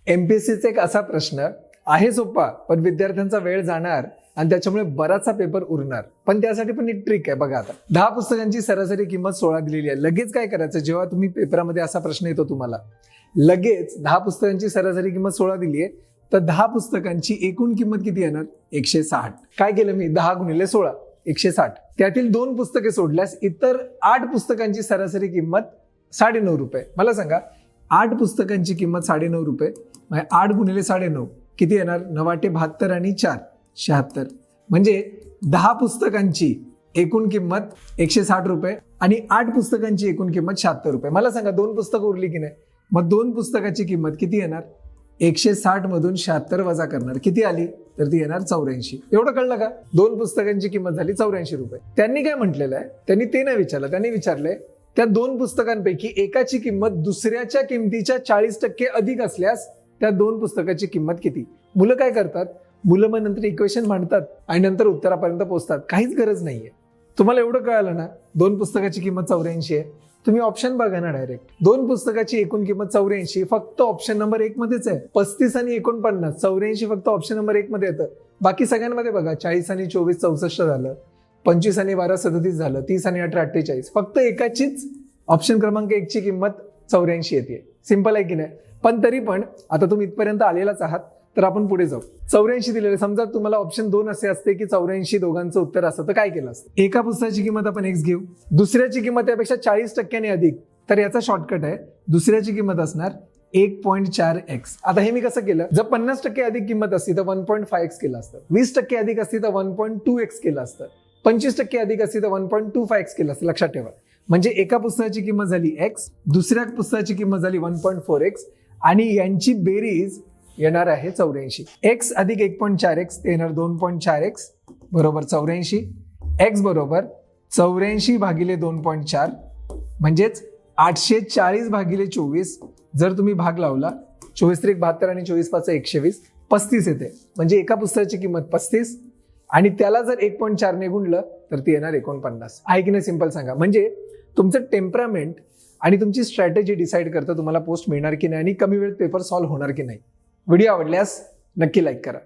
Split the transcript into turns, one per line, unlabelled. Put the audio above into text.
एमपीएससीचा एक असा प्रश्न आहे सोपा, पण विद्यार्थ्यांचा वेळ जाणार आणि त्याच्यामुळे बराचसा पेपर उरणार. पण त्यासाठी पण एक ट्रिक आहे बघा. आता 10 पुस्तकांची सरासरी किंमत 16 दिलेली आहे. लगेच काय करायचं, जेव्हा तुम्ही पेपरामध्ये असा प्रश्न येतो तुम्हाला, लगेच 10 पुस्तकांची सरासरी किंमत 16 दिली आहे, तर 10 पुस्तकांची एकूण किंमत किती येणार? 160. काय केलं मी? 10 गुणिले 16 160. त्यातील 2 पुस्तके सोडल्यास इतर 8 पुस्तकांची सरासरी किंमत 9.5 रुपये. मला सांगा, 8 पुस्तकांची किंमत 9.5 रुपये, 8 गुणिले 9.5 किती येणार? 9×8 आणि 4 76. म्हणजे 10 पुस्तकांची एकूण किंमत 160 रुपये आणि 8 पुस्तकांची एकूण किंमत 76 रुपये. मला सांगा, 2 पुस्तकं उरली की नाही? मग 2 पुस्तकाची किंमत किती येणार? 160 मधून 76 वजा करणार, किती आली? तर ती येणार 84. एवढं कळलं का? 2 पुस्तकांची किंमत झाली 84 रुपये. त्यांनी काय म्हटलेलं आहे? त्यांनी ते नाही विचारलं. त्यांनी विचारलंय त्या 2 पुस्तकांपैकी एकाची किंमत दुसऱ्याच्या किमतीच्या 40% अधिक असल्यास त्या 2 पुस्तकाची किंमत किती? मुलं काय करतात? मुलं मग नंतर इक्वेशन मांडतात आणि नंतर उत्तरापर्यंत पोहोचतात. काहीच गरज नाहीये. तुम्हाला एवढं कळालं ना, 2 पुस्तकाची किंमत 84 आहे. तुम्ही ऑप्शन बघा ना डायरेक्ट. 2 पुस्तकाची एकूण किंमत 84 फक्त ऑप्शन नंबर 1 मध्येच आहे. 35 आणि 49, 84 फक्त ऑप्शन नंबर 1 मध्ये येतं. बाकी सगळ्यांमध्ये बघा, 40 आणि 24 64 झालं, 25 आणि 12 37 झालं, 30 आणि 18 48. फक्त एकाचीच ऑप्शन क्रमांक 1 ची किंमत 84 येते. सिंपल आहे की नाही? पण तरी पण आता तुम्ही इथपर्यंत आलेलाच आहात, तर आपण पुढे जाऊ. 84 दिलेले. समजा तुम्हाला ऑप्शन 2 असे असते की 84 दोघांचं उत्तर असतं, तर काय केलं असतं? एका पुस्तकाची किंमत आपण x घेऊ, दुसऱ्याची किंमत त्यापेक्षा 40% अधिक, तर याचा शॉर्टकट आहे, दुसऱ्याची किंमत असणार 1.4x. आता हे मी कसं केलं? जर 50% अधिक किंमत असती तर 1.5x केलं असतं, 20% अधिक असती तर 1.2x केलं असतं, 25% अधिक असती तर 1.25x केलं असतं. लक्षात ठेवा. म्हणजे एका पुस्तकाची किंमत झाली x, दुसऱ्या पुस्तकाची किंमत झाली 1.4x आणि यांची बेरीज येणार आहे 84. x अधिक 1.4x ते येणार 2.4x बरोबर 84. x बरोबर 84 भागिले 2.4 म्हणजेच 840 भागिले 24. जर तुम्ही भाग लावला, 24 72 आणि 24 5 120, 35 येते. म्हणजे एका पुस्तकाची किंमत 35 आणि त्याला जर 1.4 ने गुणलं तर ती येणार 49. आहे की नाही? सिंपल सांगा. म्हणजे तुमचं टेम्परामेंट आणि तुमची स्ट्रॅटेजी डिसाईड करतं तुम्हाला पोस्ट मिळणार की नाही आणि कमी वेळेत पेपर सॉल्व्ह होणार की नाही. व्हिडिओ आवडल्यास नक्की लाईक करा.